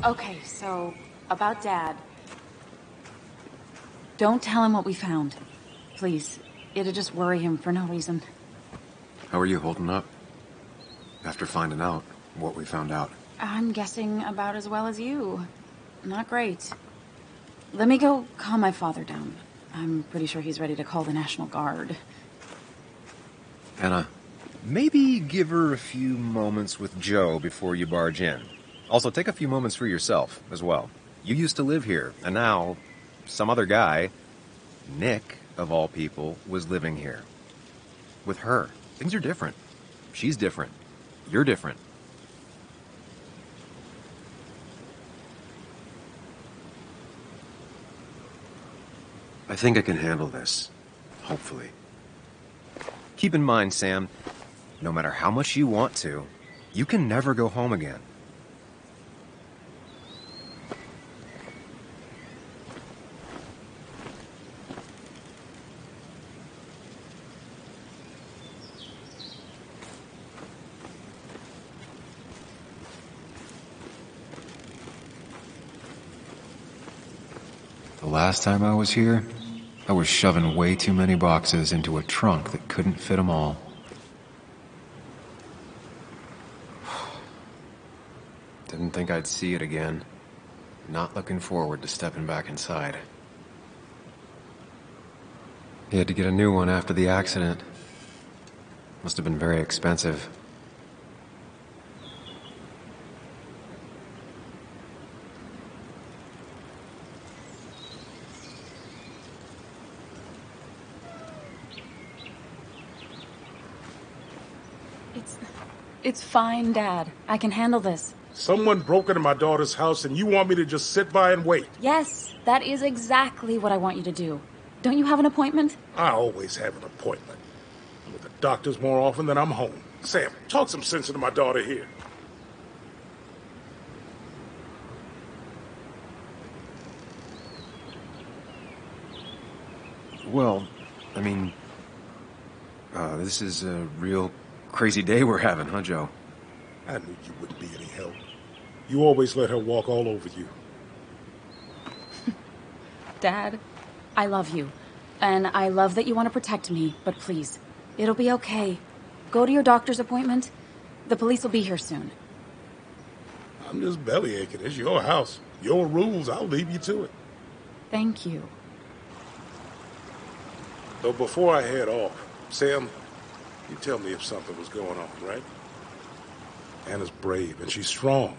Okay, so, about Dad. Don't tell him what we found. Please. It'll just worry him for no reason. How are you holding up? After finding out what we found out. I'm guessing about as well as you. Not great. Let me go calm my father down. I'm pretty sure he's ready to call the National Guard. Anna. Maybe give her a few moments with Joe before you barge in. Also, take a few moments for yourself as well. You used to live here, and now some other guy, Nick, of all people, was living here. With her. Things are different. She's different. You're different. I think I can handle this. Hopefully. Keep in mind, Sam, no matter how much you want to, you can never go home again. The last time I was here, I was shoving way too many boxes into a trunk that couldn't fit them all. Didn't think I'd see it again. Not looking forward to stepping back inside. He had to get a new one after the accident. Must have been very expensive. It's fine, Dad. I can handle this. Someone broke into my daughter's house and you want me to just sit by and wait? Yes, that is exactly what I want you to do. Don't you have an appointment? I always have an appointment. I'm with the doctors more often than I'm home. Sam, talk some sense into my daughter here. Well, I mean, this is a real crazy day we're having, huh, Joe? I knew you wouldn't be any help. You always let her walk all over you. Dad, I love you. And I love that you want to protect me, but please, it'll be okay. Go to your doctor's appointment. The police will be here soon. I'm just belly aching. It's your house. Your rules, I'll leave you to it. Thank you. So before I head off, Sam, you tell me if something was going on, right? Anna's brave and she's strong,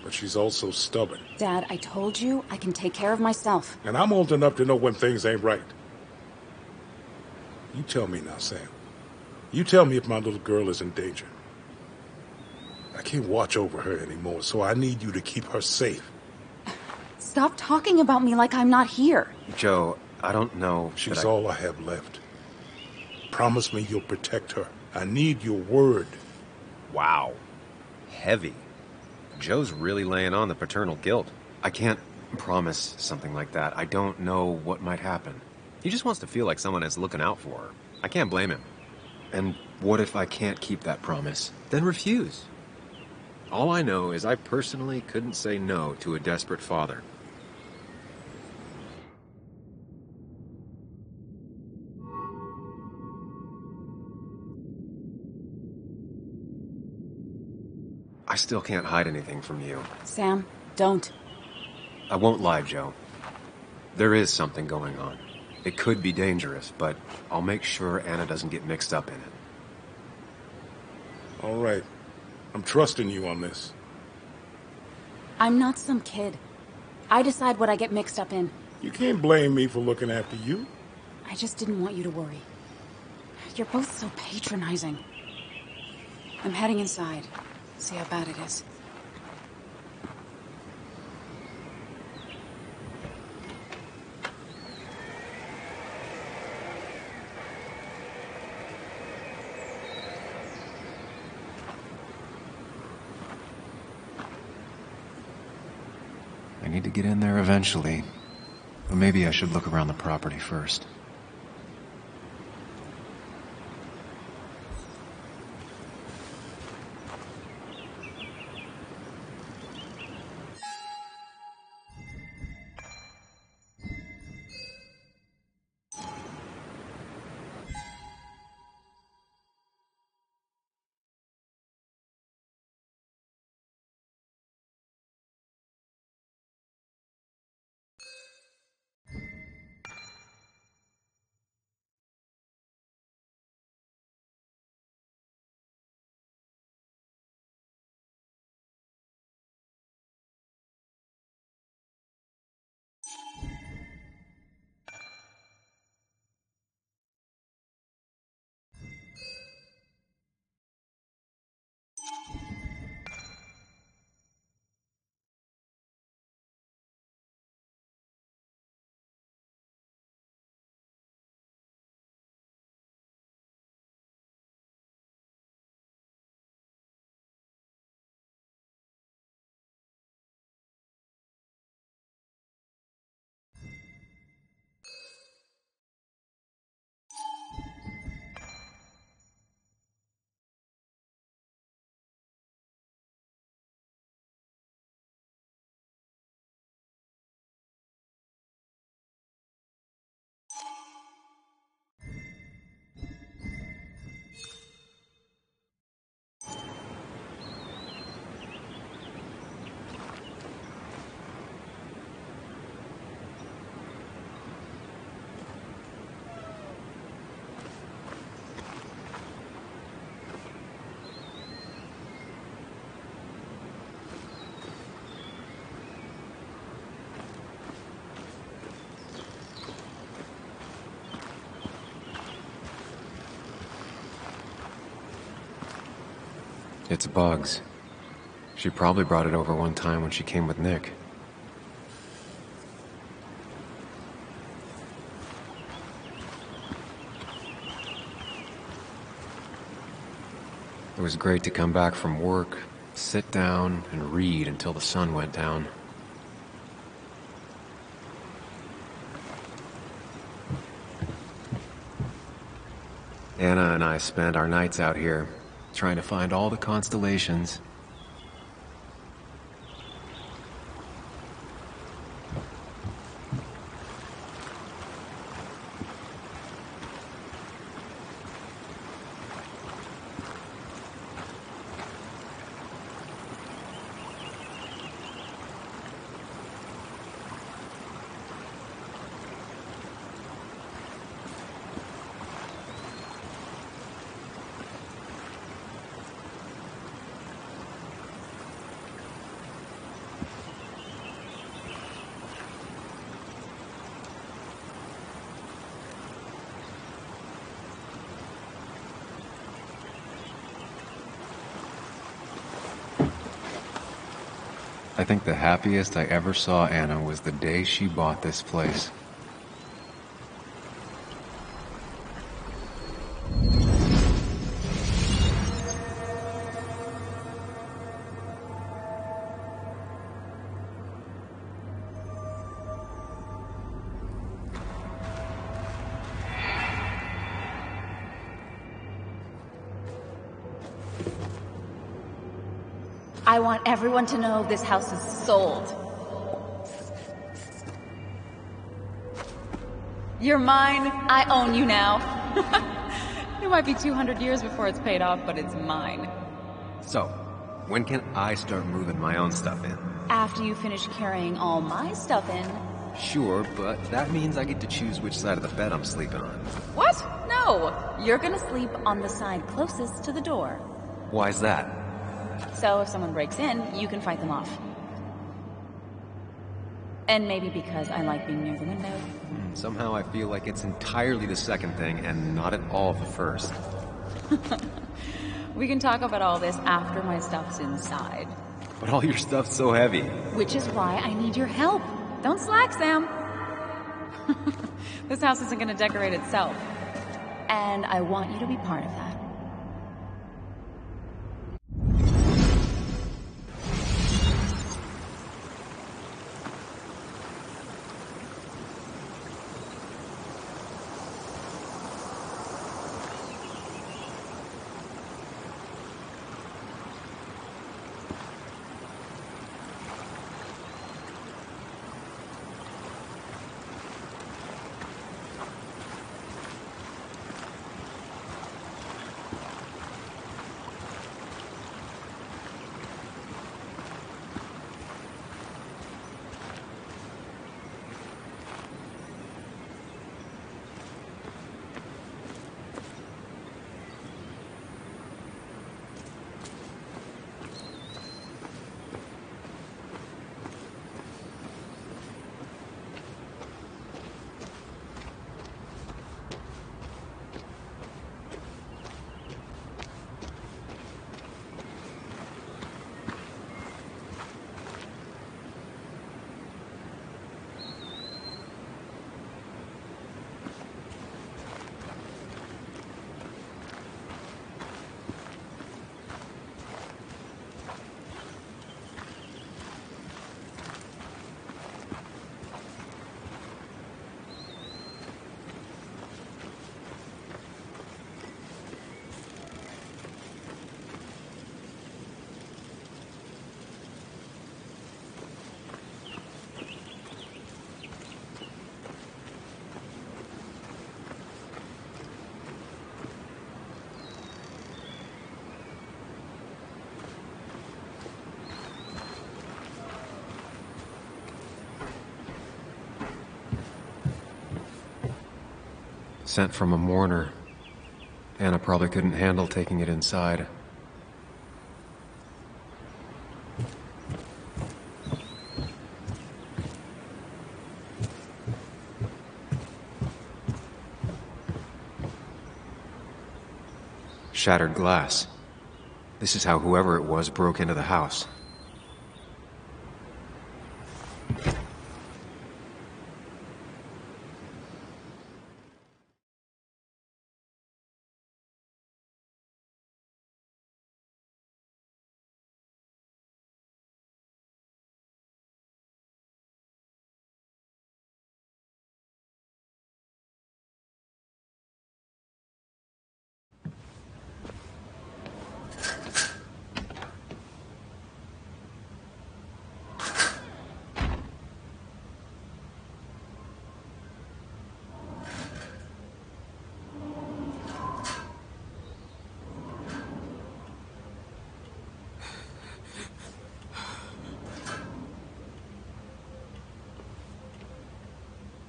but she's also stubborn. Dad, I told you I can take care of myself. And I'm old enough to know when things ain't right. You tell me now, Sam. You tell me if my little girl is in danger. I can't watch over her anymore, so I need you to keep her safe. Stop talking about me like I'm not here. Joe, I don't know. She's all I have left. Promise me you'll protect her. I need your word. Wow. Heavy. Joe's really laying on the paternal guilt. I can't promise something like that. I don't know what might happen. He just wants to feel like someone is looking out for her. I can't blame him. And what if I can't keep that promise? Then refuse. All I know is I personally couldn't say no to a desperate father. I still can't hide anything from you. Sam, don't. I won't lie, Joe. There is something going on. It could be dangerous, but I'll make sure Anna doesn't get mixed up in it. All right. I'm trusting you on this. I'm not some kid. I decide what I get mixed up in. You can't blame me for looking after you. I just didn't want you to worry. You're both so patronizing. I'm heading inside. See how bad it is. I need to get in there eventually. But maybe I should look around the property first. It's bugs. She probably brought it over one time when she came with Nick. It was great to come back from work, sit down, and read until the sun went down. Anna and I spent our nights out here, trying to find all the constellations. I think the happiest I ever saw Anna was the day she bought this place. I want everyone to know this house is sold. You're mine. I own you now. It might be 200 years before it's paid off, but it's mine. So, when can I start moving my own stuff in? After you finish carrying all my stuff in. Sure, but that means I get to choose which side of the bed I'm sleeping on. What? No. You're gonna sleep on the side closest to the door. Why's that? So if someone breaks in, you can fight them off. And maybe because I like being near the window. Somehow I feel like it's entirely the second thing and not at all the first. We can talk about all this after my stuff's inside. But all your stuff's so heavy. Which is why I need your help. Don't slack, Sam. This house isn't gonna decorate itself. And I want you to be part of that. Sent from a mourner. Anna probably couldn't handle taking it inside. Shattered glass. This is how whoever it was broke into the house.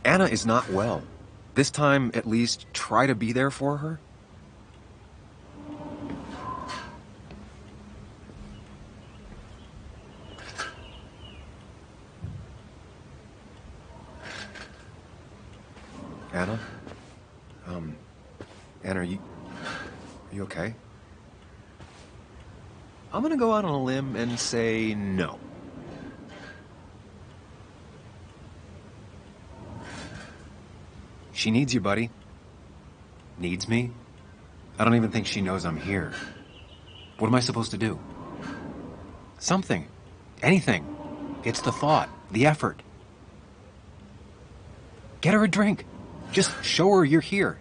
Anna is not well. This time, at least, try to be there for her. Anna? Anna, are you okay? I'm gonna go out on a limb and say no. She needs you, buddy. Needs me? I don't even think she knows I'm here. What am I supposed to do? Something. Anything. It's the thought, the effort. Get her a drink. Just show her you're here.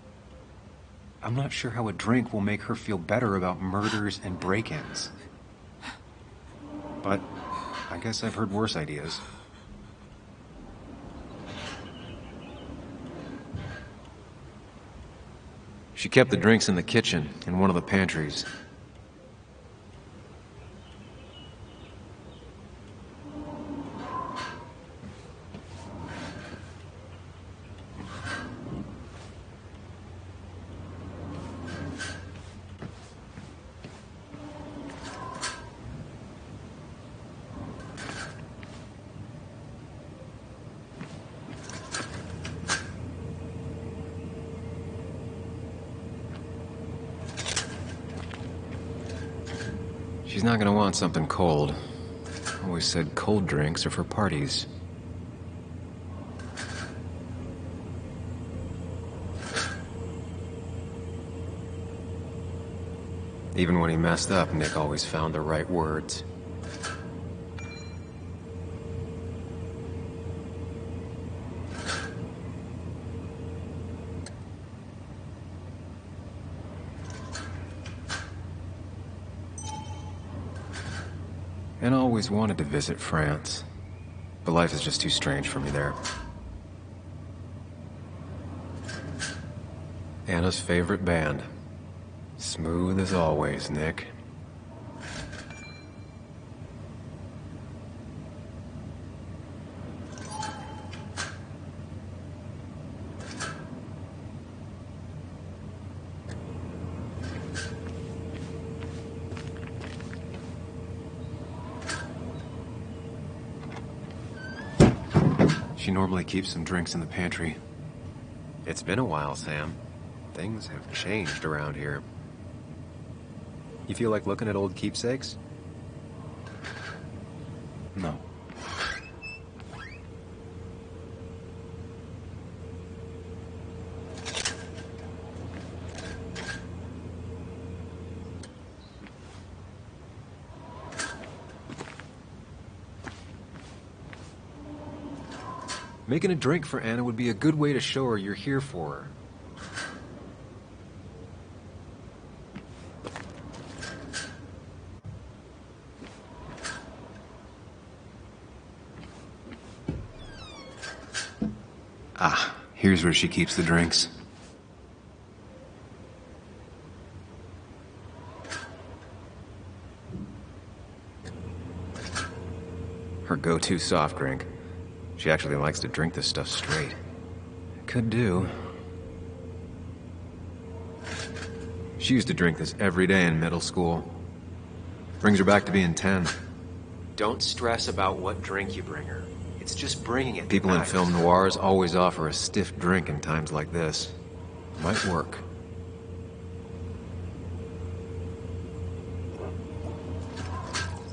I'm not sure how a drink will make her feel better about murders and break-ins. But I guess I've heard worse ideas. She kept the drinks in the kitchen, in one of the pantries. She's not gonna want something cold. Always said cold drinks are for parties. Even when he messed up, Nick always found the right words. And I always wanted to visit France, but life is just too strange for me there. Anna's favorite band. Smooth as always, Nick. She normally keeps some drinks in the pantry. It's been a while, Sam. Things have changed around here. You feel like looking at old keepsakes? No. Making a drink for Anna would be a good way to show her you're here for her. Ah, here's where she keeps the drinks. Her go-to soft drink. She actually likes to drink this stuff straight. Could do. She used to drink this every day in middle school. Brings her back to being 10. Don't stress about what drink you bring her. It's just bringing it. People in film noirs always offer a stiff drink in times like this. Might work.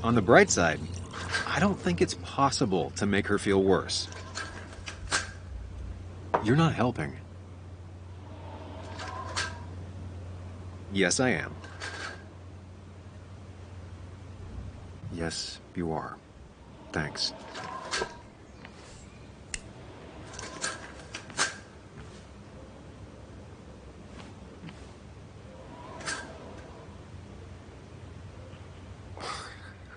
On the bright side, I don't think it's possible to make her feel worse. You're not helping. Yes, I am. Yes, you are. Thanks.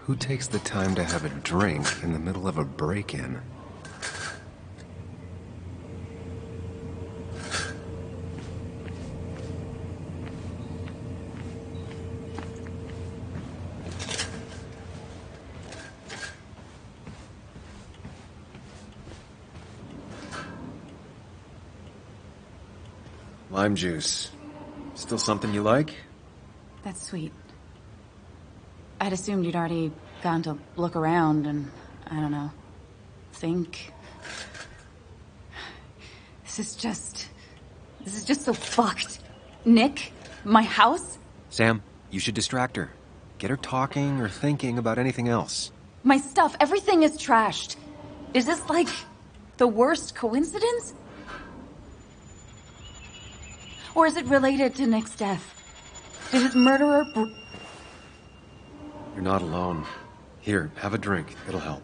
Who takes the time to have a drink in the middle of a break-in? Lime juice. Still something you like? That's sweet. I'd assumed you'd already gone to look around and, I don't know, think. This is just so fucked. Nick? My house? Sam, you should distract her. Get her talking or thinking about anything else. My stuff, everything is trashed. Is this like the worst coincidence? Or is it related to Nick's death? Did his murderer You're not alone. Here, have a drink. It'll help.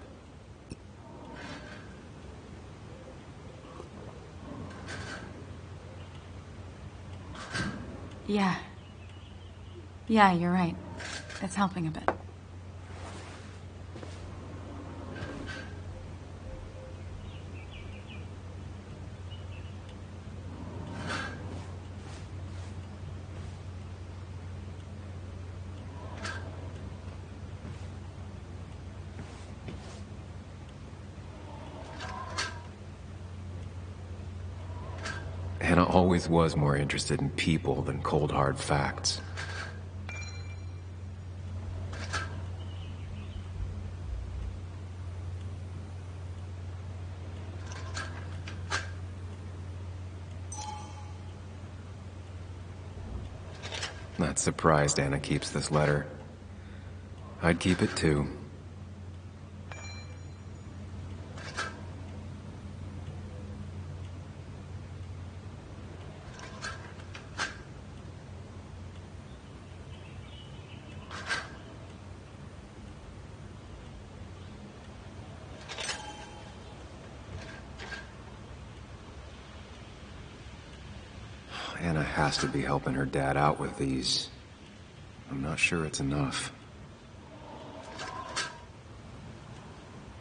Yeah. Yeah, you're right. It's helping a bit. Anna always was more interested in people than cold, hard facts. Not surprised Anna keeps this letter. I'd keep it too. Anna has to be helping her dad out with these. I'm not sure it's enough.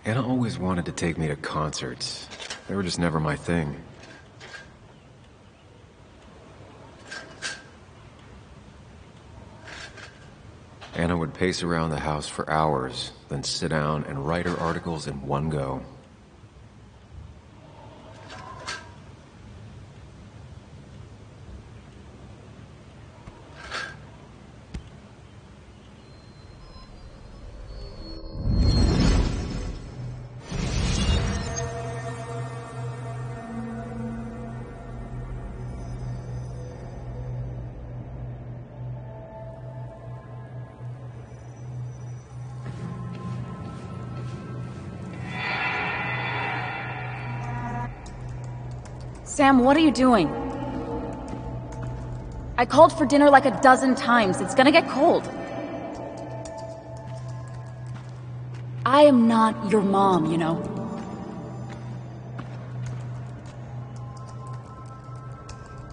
Anna always wanted to take me to concerts. They were just never my thing. Anna would pace around the house for hours, then sit down and write her articles in one go. Sam, what are you doing? I called for dinner like a dozen times. It's gonna get cold. I am not your mom, you know.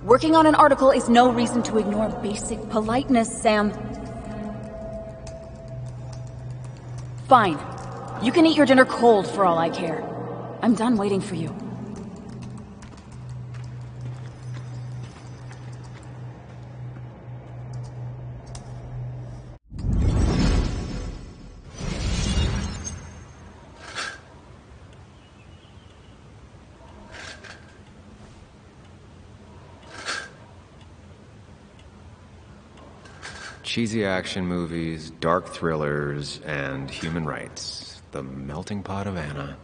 Working on an article is no reason to ignore basic politeness, Sam. Fine. You can eat your dinner cold for all I care. I'm done waiting for you. Cheesy action movies, dark thrillers, and human rights. The melting pot of Anna.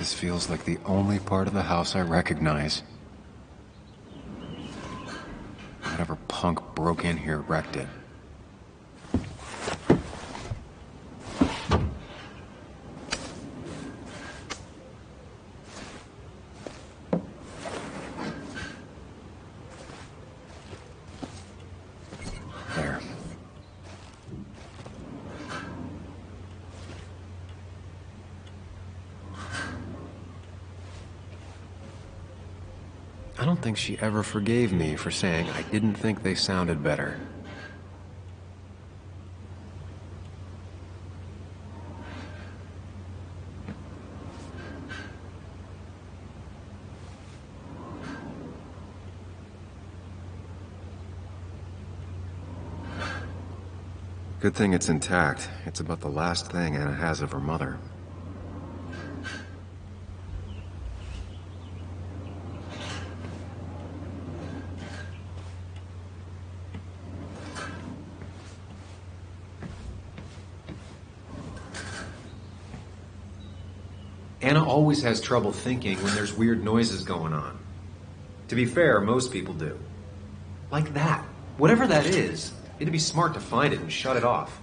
This feels like the only part of the house I recognize. Whatever punk broke in here wrecked it. There. I don't think she ever forgave me for saying I didn't think they sounded better. Good thing it's intact. It's about the last thing Anna has of her mother. Anna always has trouble thinking when there's weird noises going on. To be fair, most people do. Like that. Whatever that is, it'd be smart to find it and shut it off.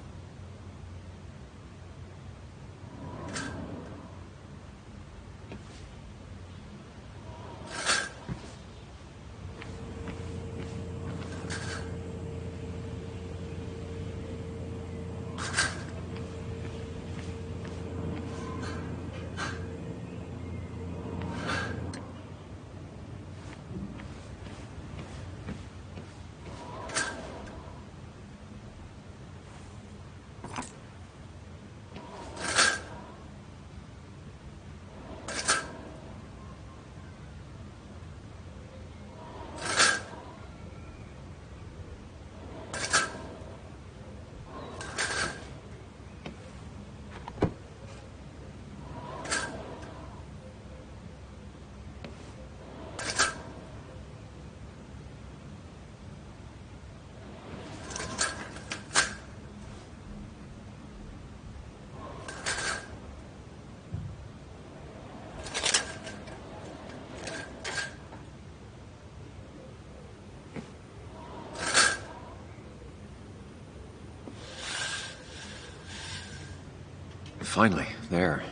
Finally, there.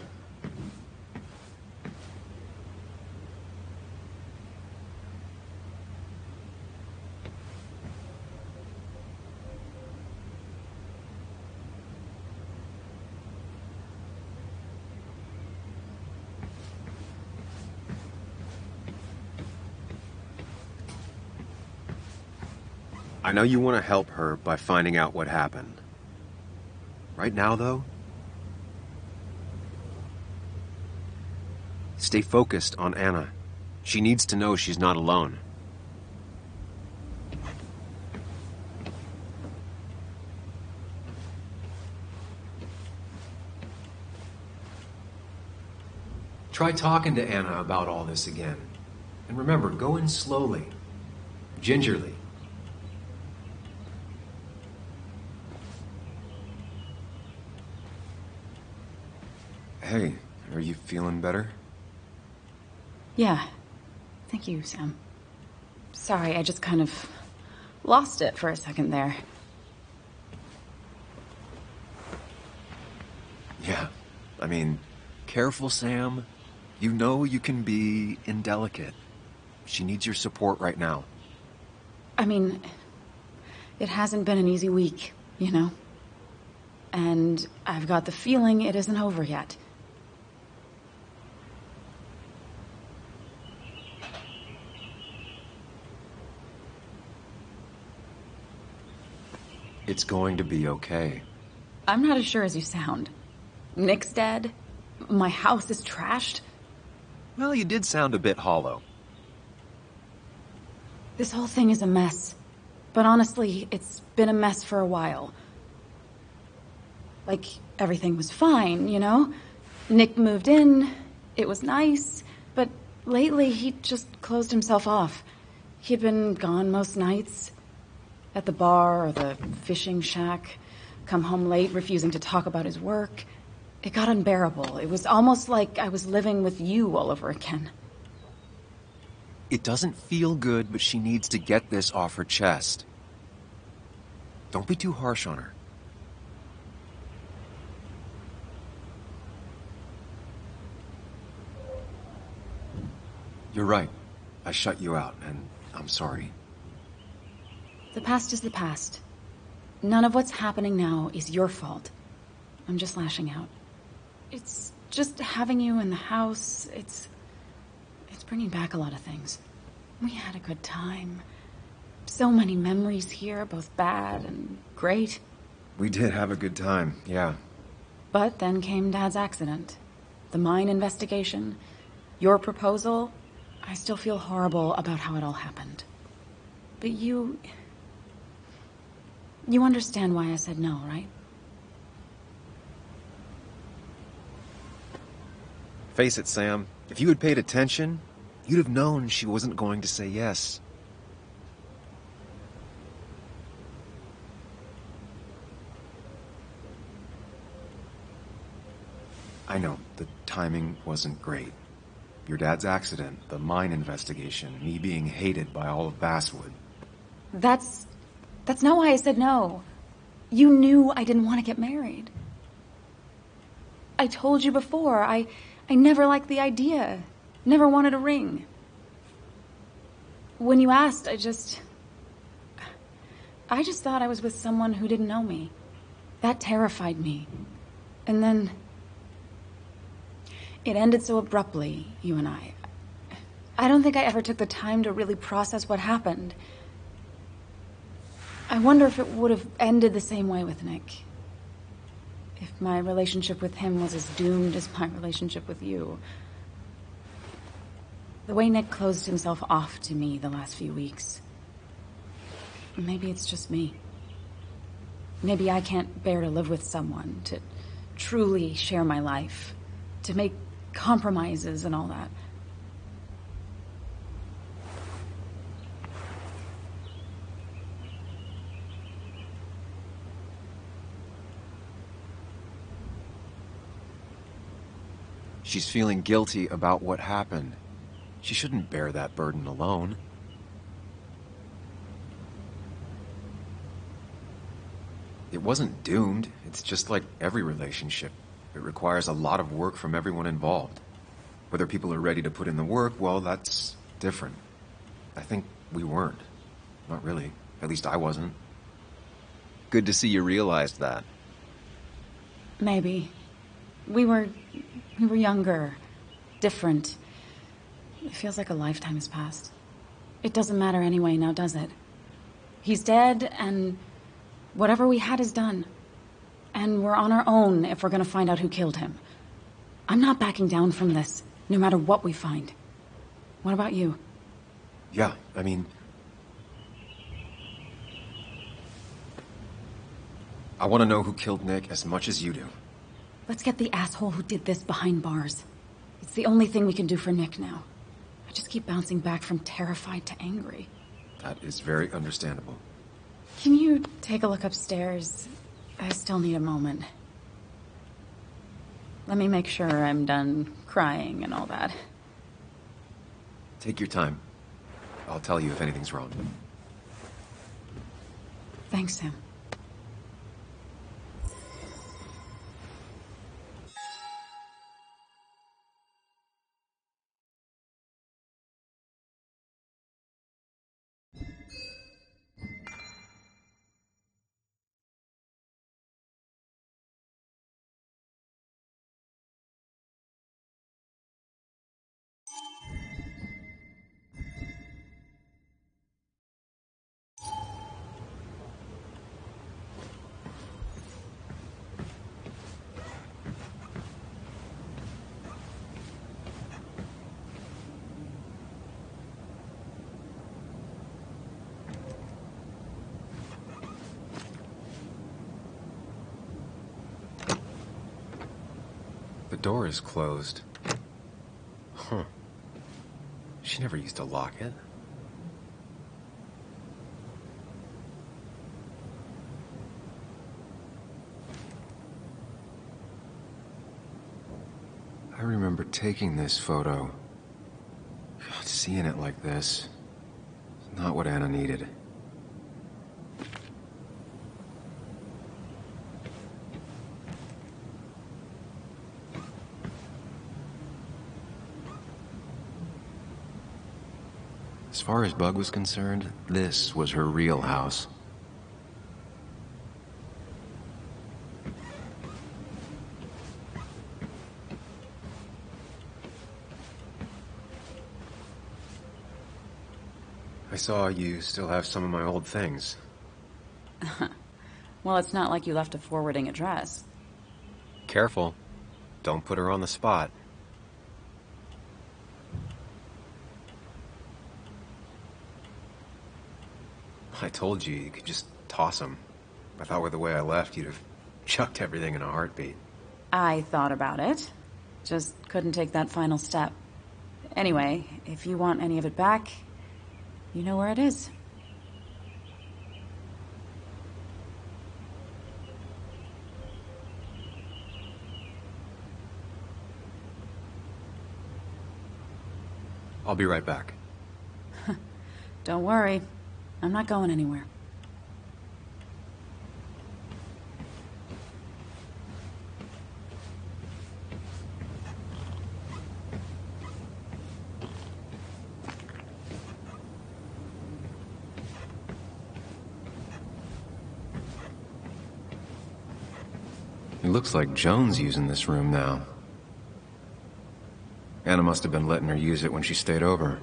I know you want to help her by finding out what happened. Right now, though, stay focused on Anna. She needs to know she's not alone. Try talking to Anna about all this again. And remember, go in slowly. Gingerly. Hey, are you feeling better? Yeah. Thank you, Sam. Sorry, I just kind of lost it for a second there. Yeah. I mean, careful, Sam. You know you can be indelicate. She needs your support right now. I mean, it hasn't been an easy week, you know? And I've got the feeling it isn't over yet. It's going to be okay. I'm not as sure as you sound. Nick's dead. My house is trashed. Well, you did sound a bit hollow. This whole thing is a mess. But honestly, it's been a mess for a while. Like, everything was fine, you know? Nick moved in, it was nice, but lately he just closed himself off. He'd been gone most nights. At the bar or the fishing shack. Come home late, refusing to talk about his work. It got unbearable. It was almost like I was living with you all over again. It doesn't feel good, but she needs to get this off her chest. Don't be too harsh on her. You're right. I shut you out, and I'm sorry. The past is the past. None of what's happening now is your fault. I'm just lashing out. It's just having you in the house. It's bringing back a lot of things. We had a good time. So many memories here, both bad and great. We did have a good time, yeah. But then came Dad's accident. The mine investigation. Your proposal. I still feel horrible about how it all happened. But you understand why I said no, right? Face it, Sam. If you had paid attention, you'd have known she wasn't going to say yes. I know, the timing wasn't great. Your dad's accident, the mine investigation, me being hated by all of Basswood. That's not why I said no. You knew I didn't want to get married. I told you before, I never liked the idea. Never wanted a ring. When you asked, I just thought I was with someone who didn't know me. That terrified me. And then it ended so abruptly, you and I. I don't think I ever took the time to really process what happened. I wonder if it would have ended the same way with Nick. If my relationship with him was as doomed as my relationship with you. The way Nick closed himself off to me the last few weeks. Maybe it's just me. Maybe I can't bear to live with someone, to truly share my life, to make compromises and all that. She's feeling guilty about what happened. She shouldn't bear that burden alone. It wasn't doomed. It's just like every relationship. It requires a lot of work from everyone involved. Whether people are ready to put in the work, well, that's different. I think we weren't. Not really. At least I wasn't. Good to see you realized that. Maybe. We were younger, different. It feels like a lifetime has passed. It doesn't matter anyway now, does it? He's dead, and whatever we had is done. And we're on our own if we're gonna find out who killed him. I'm not backing down from this, no matter what we find. What about you? Yeah, I mean... I want to know who killed Nick as much as you do. Let's get the asshole who did this behind bars. It's the only thing we can do for Nick now. I just keep bouncing back from terrified to angry. That is very understandable. Can you take a look upstairs? I still need a moment. Let me make sure I'm done crying and all that. Take your time. I'll tell you if anything's wrong. Thanks, Sam. The door is closed. Huh. She never used to lock it. remember taking this photo. God, seeing it like this is not what Anna needed. As far as Bug was concerned, this was her real house. I saw you still have some of my old things. Well, it's not like you left a forwarding address. Careful. Don't put her on the spot. I told you you could just toss them. I thought with the way I left, you'd have chucked everything in a heartbeat. I thought about it. Just couldn't take that final step. Anyway, if you want any of it back, you know where it is. I'll be right back. Don't worry. I'm not going anywhere. It looks like Joan's using this room now. Anna must have been letting her use it when she stayed over.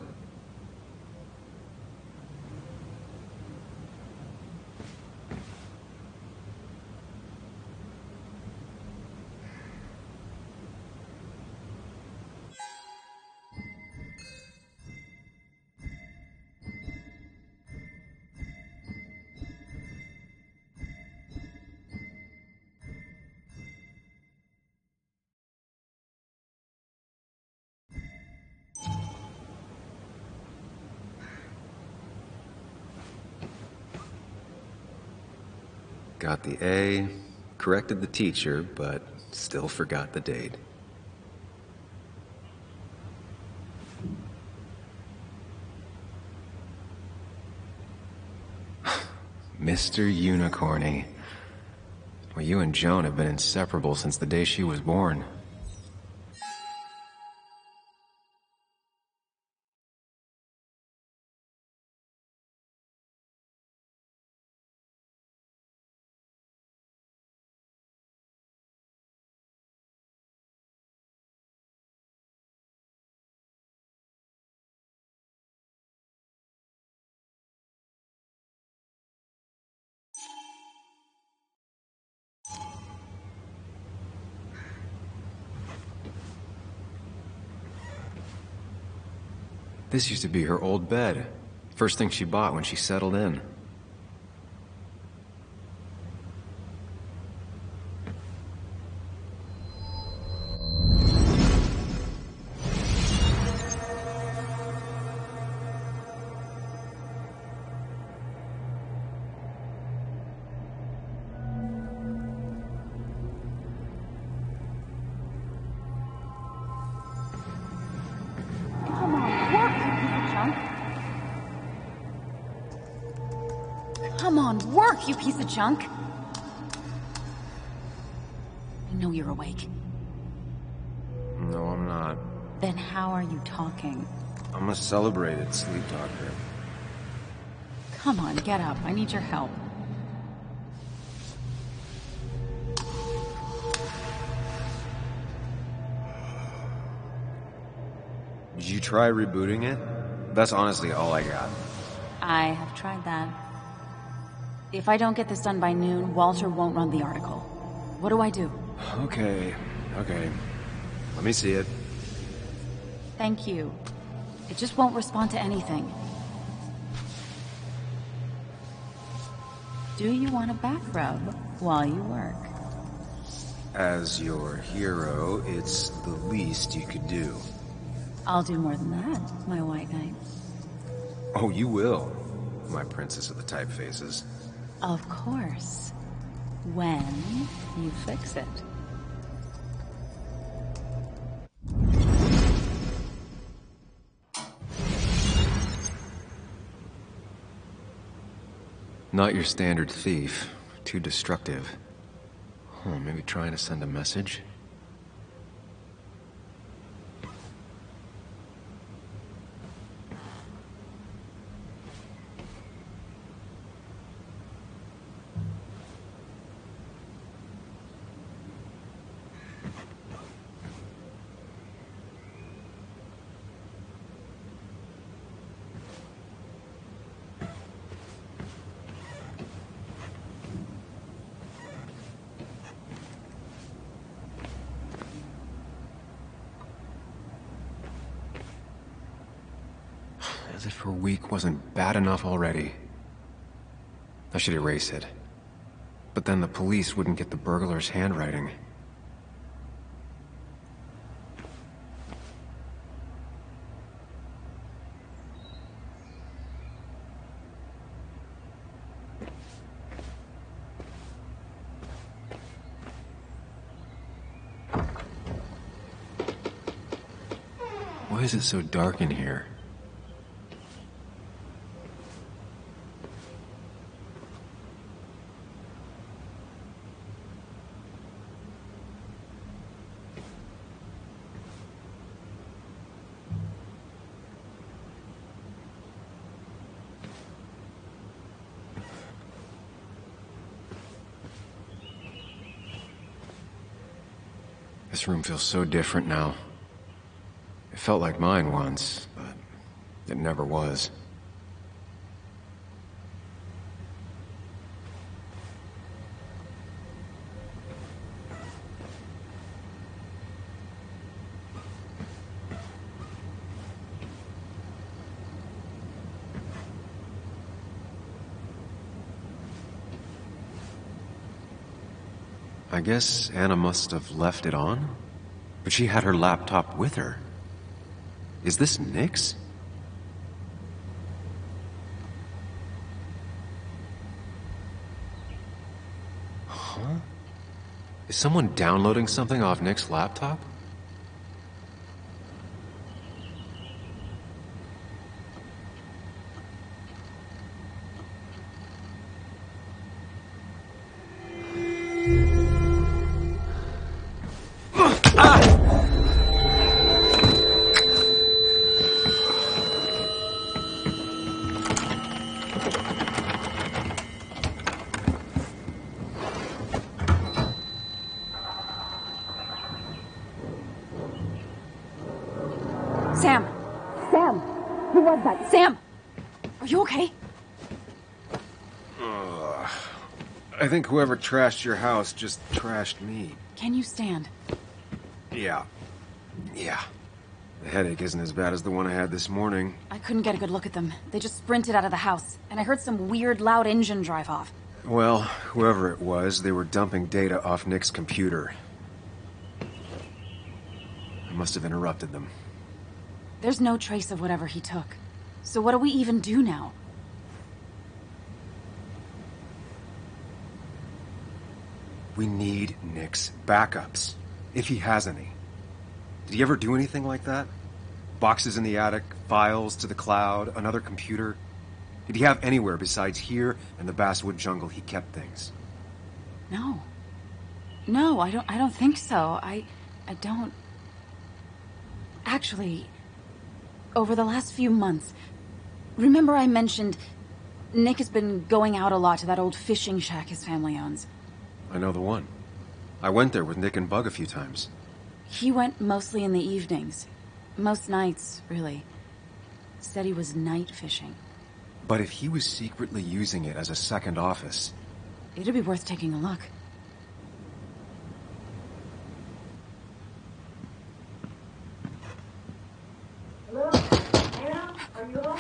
Got the A, corrected the teacher, but still forgot the date. Mr. Unicorny. Well, you and Joan have been inseparable since the day she was born. This used to be her old bed. First thing she bought when she settled in. Come on, work, you piece of junk! I know you're awake. No, I'm not. Then how are you talking? I'm a celebrated sleep talker. Come on, get up. I need your help. Did you try rebooting it? That's honestly all I got. I have tried that. If I don't get this done by noon, Walter won't run the article. What do I do? Okay. Let me see it. Thank you. It just won't respond to anything. Do you want a back rub while you work? As your hero, it's the least you could do. I'll do more than that, my white knight. Oh, you will, my princess of the typefaces. Of course. When you fix it. Not your standard thief. Too destructive. Oh, maybe trying to send a message? As if her week wasn't bad enough already. I should erase it. But then the police wouldn't get the burglar's handwriting. Why is it so dark in here? This room feels so different now. It felt like mine once, but it never was. I guess Anna must have left it on, but she had her laptop with her. Is this Nick's? Huh? Is someone downloading something off Nick's laptop? Sam! Sam! Who was that? Sam! Are you okay? I think whoever trashed your house just trashed me. Can you stand? Yeah. The headache isn't as bad as the one I had this morning. I couldn't get a good look at them. They just sprinted out of the house, and I heard some weird, loud engine drive off. Well, whoever it was, they were dumping data off Nick's computer. I must have interrupted them. There's no trace of whatever he took. So what do we even do now? We need Nick's backups, if he has any. Did he ever do anything like that? Boxes in the attic, files to the cloud, another computer? Did he have anywhere besides here and the basswood jungle he kept things? No. No, I don't think so. I don't... Actually, over the last few months, remember I mentioned Nick has been going out a lot to that old fishing shack his family owns. I know the one. I went there with Nick and Bug a few times. He went mostly in the evenings. Most nights, really. Said he was night fishing. But if he was secretly using it as a second office... It'd be worth taking a look. Hello? Anna? Are you home?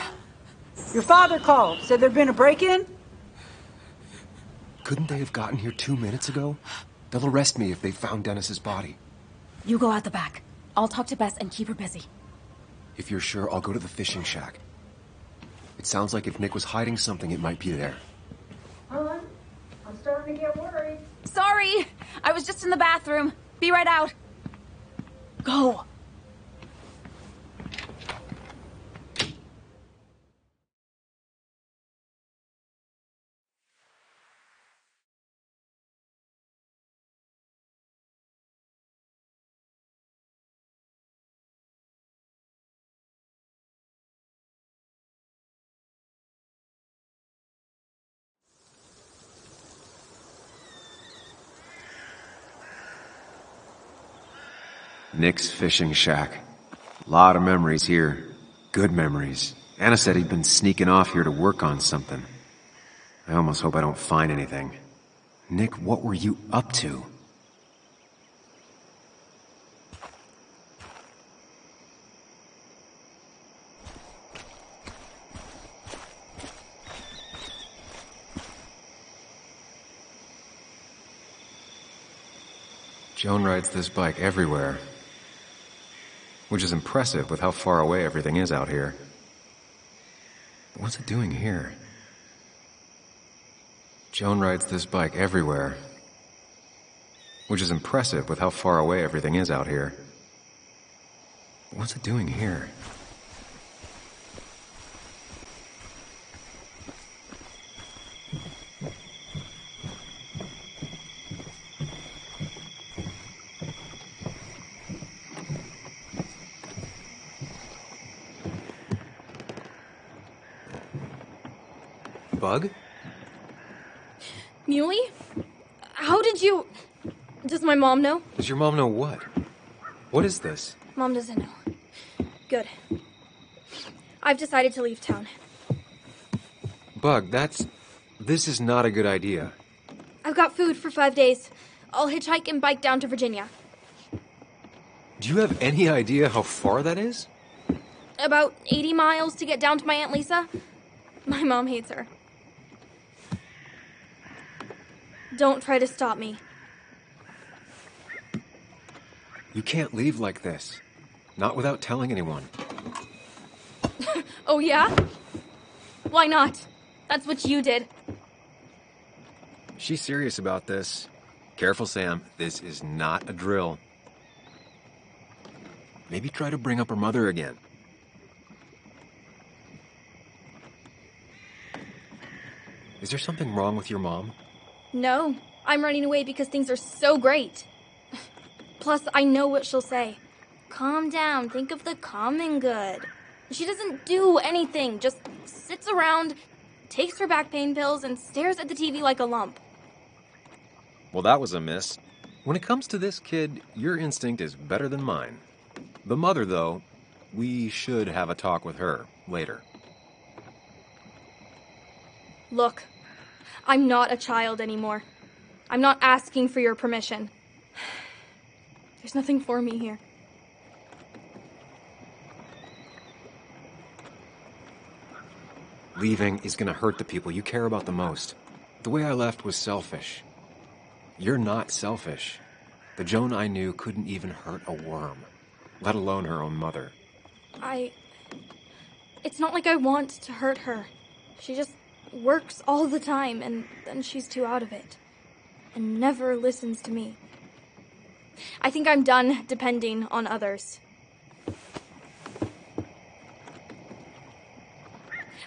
Your father called. Said there'd been a break-in? Couldn't they have gotten here 2 minutes ago? They'll arrest me if they found Dennis's body. You go out the back. I'll talk to Bess and keep her busy. If you're sure, I'll go to the fishing shack. It sounds like if Nick was hiding something, it might be there. Hon, I'm starting to get worried. Sorry! I was just in the bathroom. Be right out. Go! Nick's fishing shack. Lot of memories here. Good memories. Anna said he'd been sneaking off here to work on something. I almost hope I don't find anything. Nick, what were you up to? Joan rides this bike everywhere, which is impressive with how far away everything is out here. But what's it doing here? Joan rides this bike everywhere, which is impressive with how far away everything is out here. But what's it doing here? Bug? Muley? How did you... Does my mom know? Does your mom know what? What is this? Mom doesn't know. Good. I've decided to leave town. Bug, this is not a good idea. I've got food for 5 days. I'll hitchhike and bike down to Virginia. Do you have any idea how far that is? About 80 miles to get down to my Aunt Lisa. My mom hates her. Don't try to stop me. You can't leave like this. Not without telling anyone. Oh, yeah? Why not? That's what you did. She's serious about this. Careful, Sam. This is not a drill. Maybe try to bring up her mother again. Is there something wrong with your mom? No, I'm running away because things are so great. Plus, I know what she'll say. Calm down, think of the common good. She doesn't do anything, just sits around, takes her back pain pills, and stares at the TV like a lump. Well, that was a miss. When it comes to this kid, your instinct is better than mine. The mother, though, we should have a talk with her later. Look, I'm not a child anymore. I'm not asking for your permission. There's nothing for me here. Leaving is gonna hurt the people you care about the most. The way I left was selfish. You're not selfish. The Joan I knew couldn't even hurt a worm, let alone her own mother. It's not like I want to hurt her. She just works all the time, and then she's too out of it. And never listens to me. I think I'm done depending on others.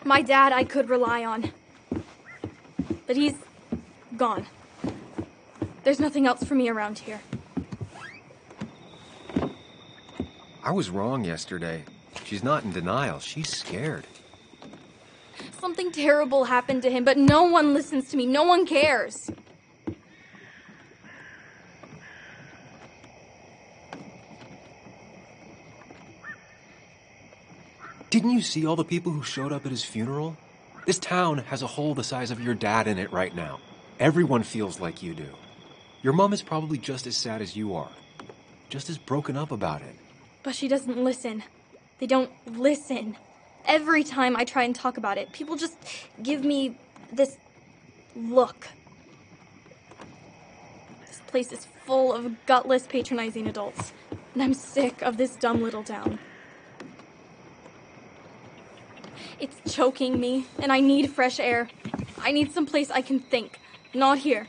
My dad I could rely on. But he's gone. There's nothing else for me around here. I was wrong yesterday. She's not in denial. She's scared. Something terrible happened to him, but no one listens to me. No one cares. Didn't you see all the people who showed up at his funeral? This town has a hole the size of your dad in it right now. Everyone feels like you do. Your mom is probably just as sad as you are. Just as broken up about it. But she doesn't listen. They don't listen. Every time I try and talk about it, people just give me this look. This place is full of gutless, patronizing adults. And I'm sick of this dumb little town. It's choking me, and I need fresh air. I need someplace I can think. Not here.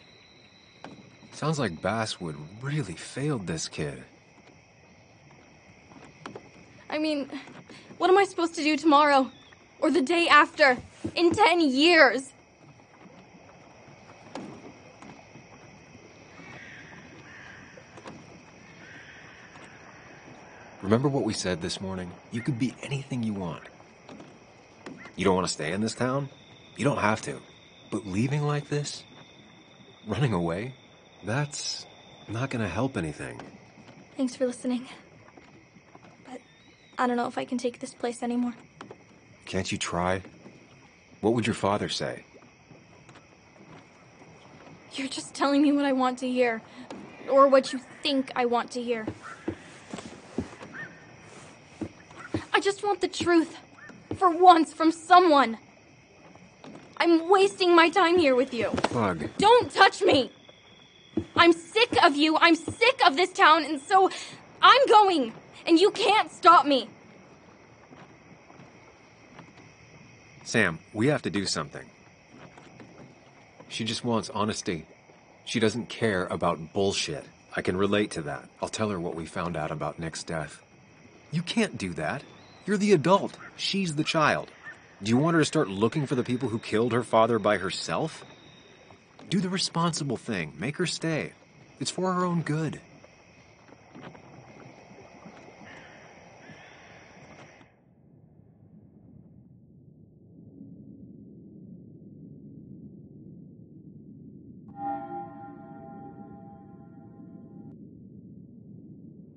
Sounds like Basswood really failed this kid. I mean, what am I supposed to do tomorrow? Or the day after? In 10 years? Remember what we said this morning? You could be anything you want. You don't want to stay in this town? You don't have to. But leaving like this? Running away? That's not gonna help anything. Thanks for listening. I don't know if I can take this place anymore. Can't you try? What would your father say? You're just telling me what I want to hear. Or what you think I want to hear. I just want the truth. For once, from someone. I'm wasting my time here with you. Bug. Don't touch me! I'm sick of you, I'm sick of this town, and so I'm going, and you can't stop me. Sam, we have to do something. She just wants honesty. She doesn't care about bullshit. I can relate to that. I'll tell her what we found out about Nick's death. You can't do that. You're the adult. She's the child. Do you want her to start looking for the people who killed her father by herself? Do the responsible thing. Make her stay. It's for her own good.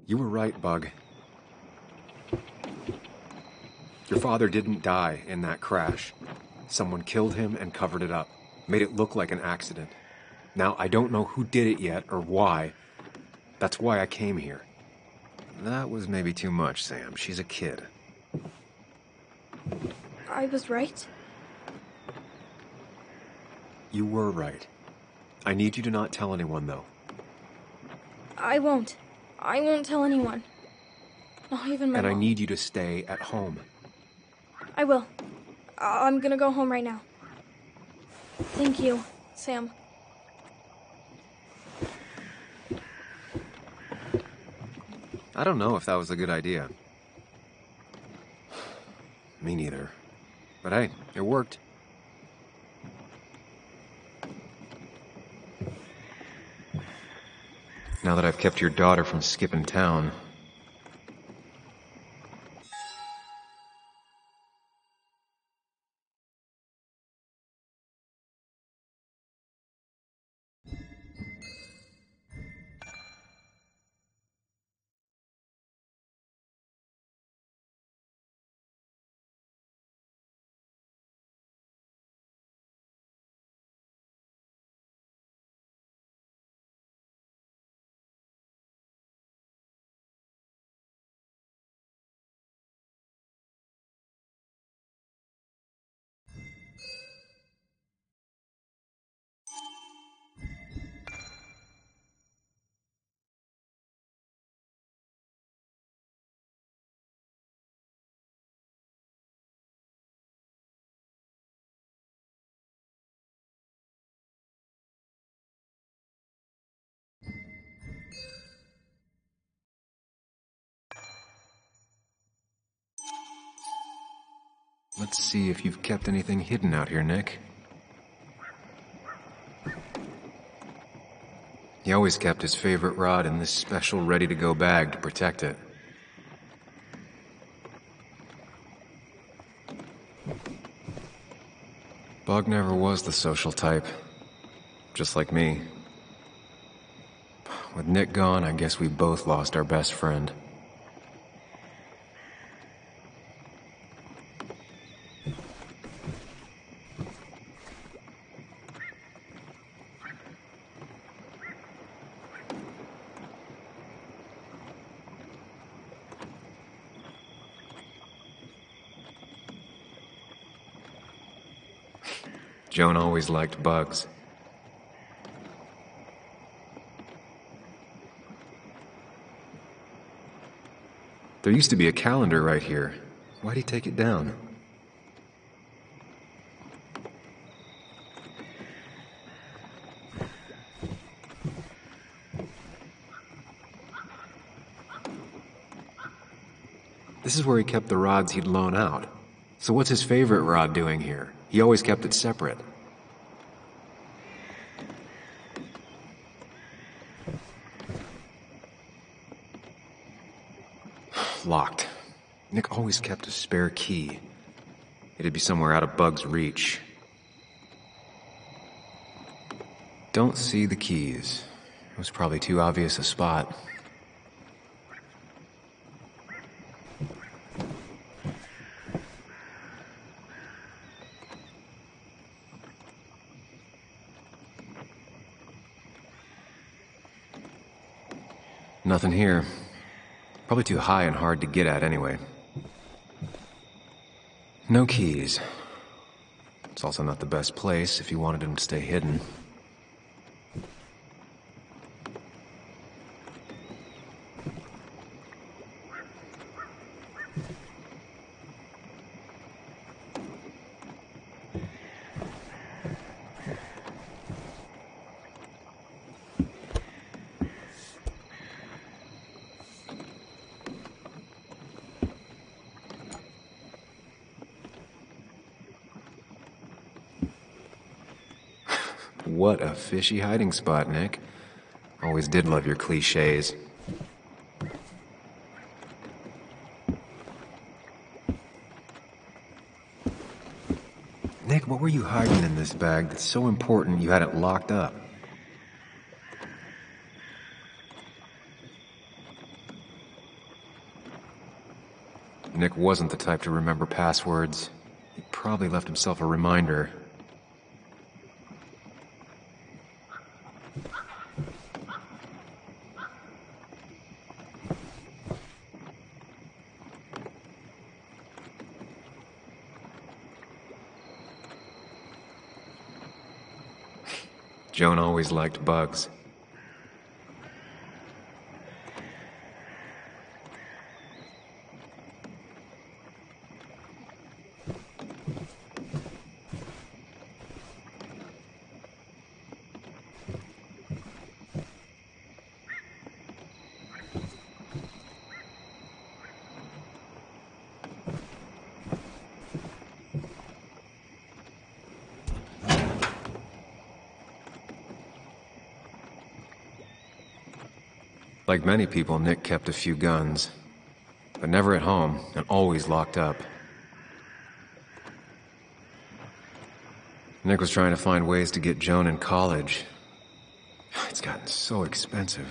You were right, Bug. Your father didn't die in that crash. Someone killed him and covered it up. Made it look like an accident. Now, I don't know who did it yet or why. That's why I came here. That was maybe too much, Sam. She's a kid. I was right? You were right. I need you to not tell anyone, though. I won't. I won't tell anyone. Not even my And I mom. need you to stay at home. I will. I'm gonna go home right now. Thank you, Sam. I don't know if that was a good idea. Me neither. But hey, it worked. Now that I've kept your daughter from skipping town... Let's see if you've kept anything hidden out here, Nick. He always kept his favorite rod in this special ready-to-go bag to protect it. Bug never was the social type. Just like me. With Nick gone, I guess we both lost our best friend. Joan always liked bugs. There used to be a calendar right here. Why'd he take it down? This is where he kept the rods he'd loan out. So what's his favorite rod doing here? He always kept it separate. Locked. Nick always kept a spare key. It'd be somewhere out of Bug's reach. Don't see the keys. It was probably too obvious a spot. Nothing here. Probably too high and hard to get at anyway. No keys. It's also not the best place if you wanted him to stay hidden. What a fishy hiding spot, Nick. Always did love your cliches. Nick, what were you hiding in this bag that's so important you had it locked up? Nick wasn't the type to remember passwords. He probably left himself a reminder. Joan always liked bugs. Like many people, Nick kept a few guns, but never at home and always locked up. Nick was trying to find ways to get Joan in college. It's gotten so expensive.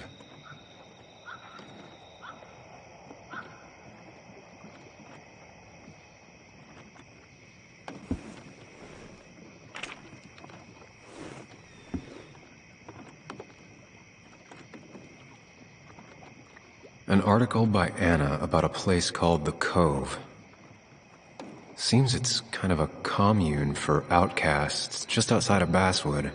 An article by Anna about a place called the Cove. Seems it's kind of a commune for outcasts just outside of Basswood.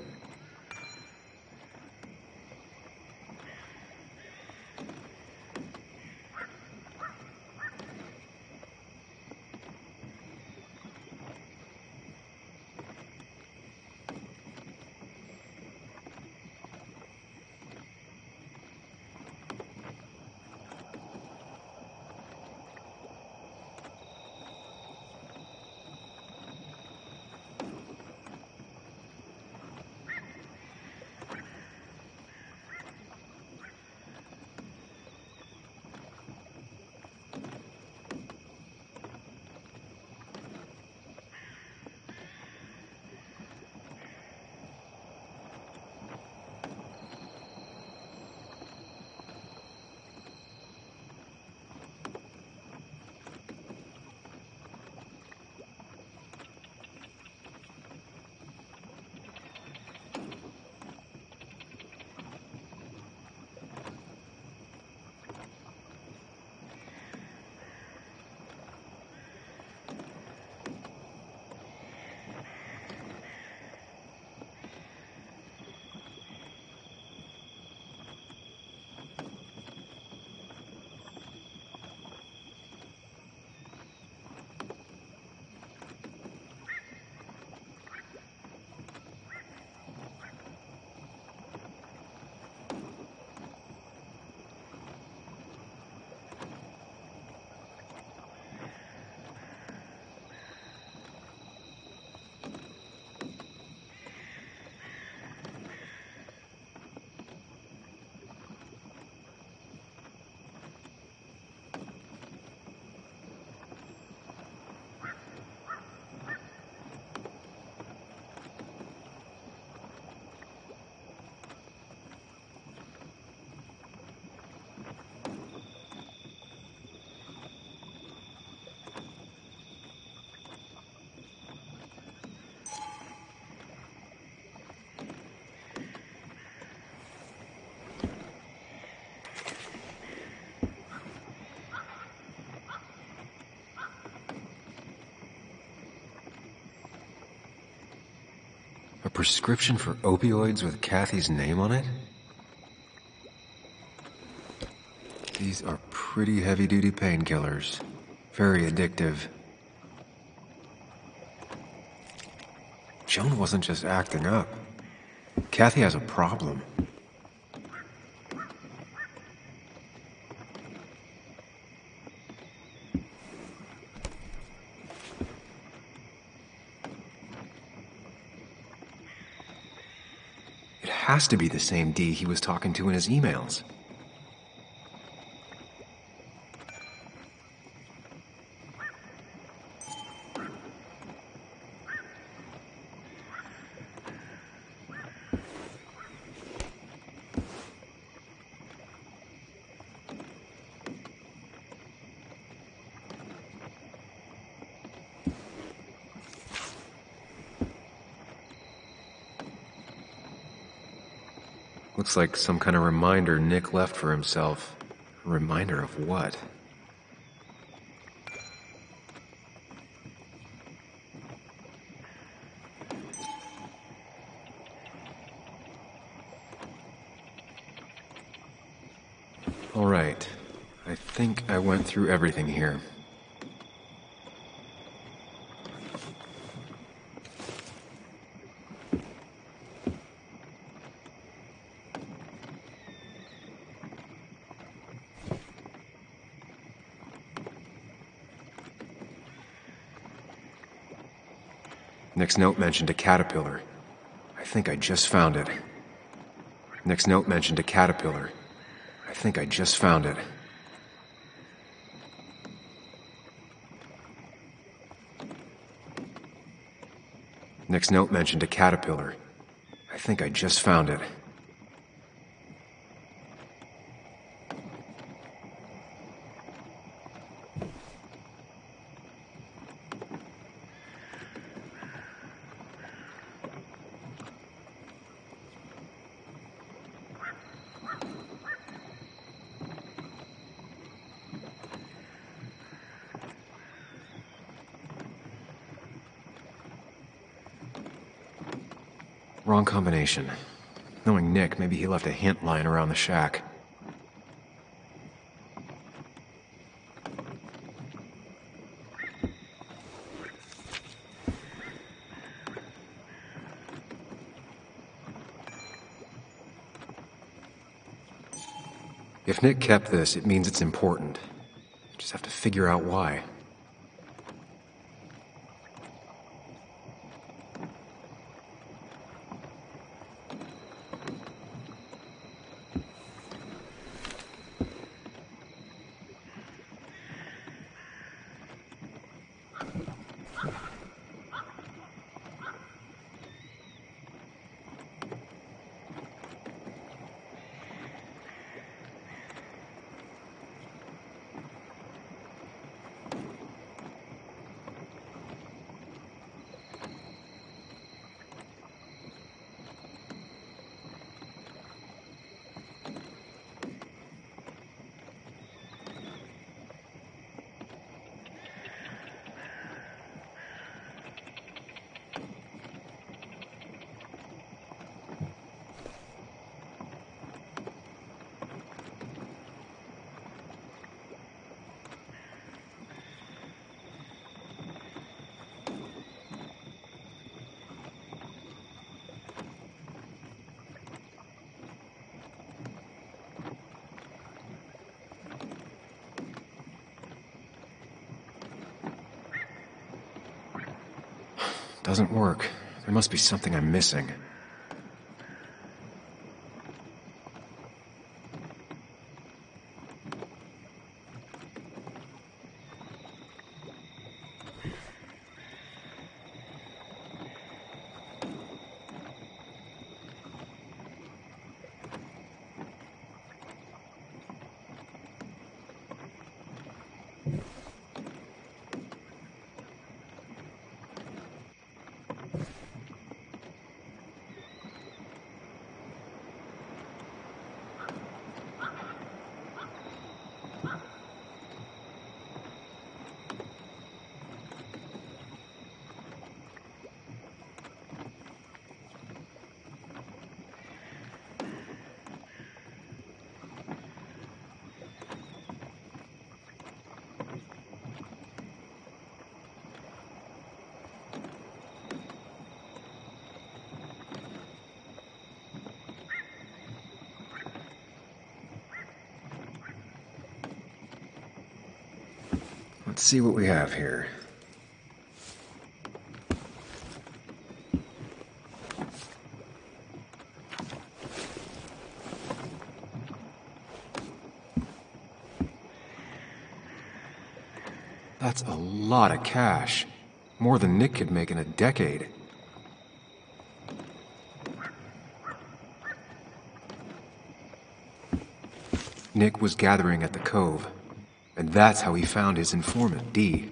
prescription for opioids with Kathy's name on it? These are pretty heavy-duty painkillers. Very addictive. Joan wasn't just acting up. Kathy has a problem. It has to be the same D he was talking to in his emails. Looks like some kind of reminder Nick left for himself. A reminder of what? All right. I think I went through everything here. Nick's note mentioned a caterpillar. I think I just found it. Nick's note mentioned a caterpillar. I think I just found it. Nick's note mentioned a caterpillar. I think I just found it. Wrong combination. Knowing Nick, maybe he left a hint lying around the shack. If Nick kept this, it means it's important. Just have to figure out why. Doesn't work. There must be something I'm missing. Let's see what we have here. That's a lot of cash. More than Nick could make in a decade. Nick was gathering at the Cove, and that's how he found his informant, Dee.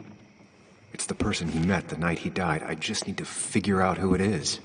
It's the person he met the night he died. I just need to figure out who it is.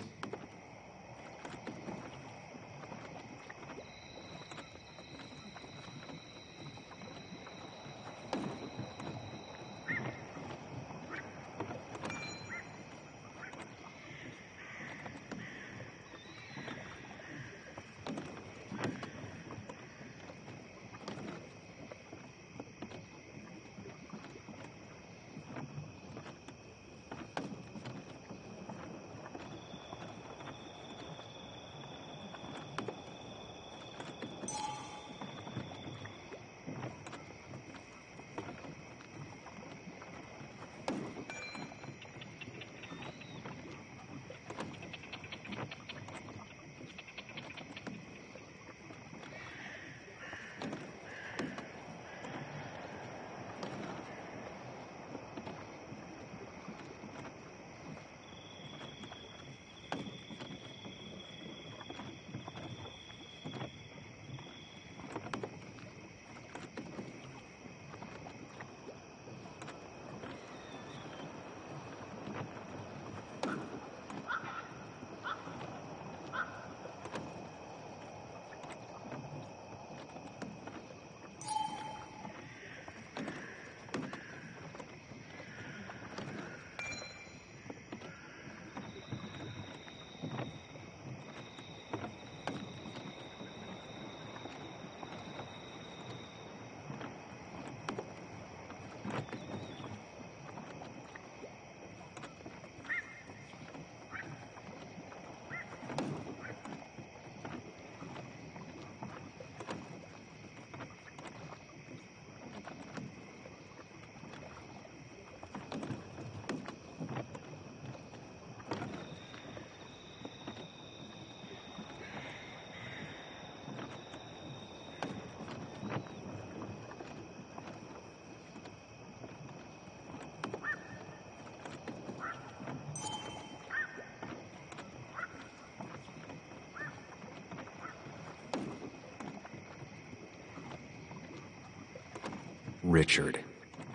Richard,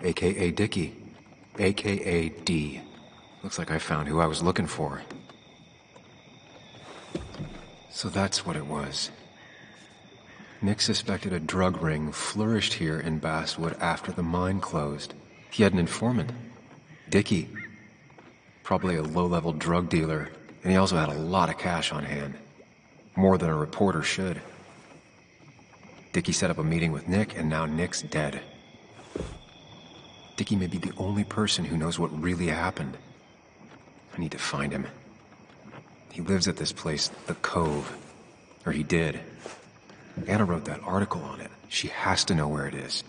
a.k.a. Dickie, a.k.a. D. Looks like I found who I was looking for. So that's what it was. Nick suspected a drug ring flourished here in Basswood after the mine closed. He had an informant, Dickie. Probably a low-level drug dealer, and he also had a lot of cash on hand. More than a reporter should. Dickie set up a meeting with Nick, and now Nick's dead. Dickie may be the only person who knows what really happened. I need to find him. He lives at this place, the Cove. Or he did. Anna wrote that article on it. She has to know where it is.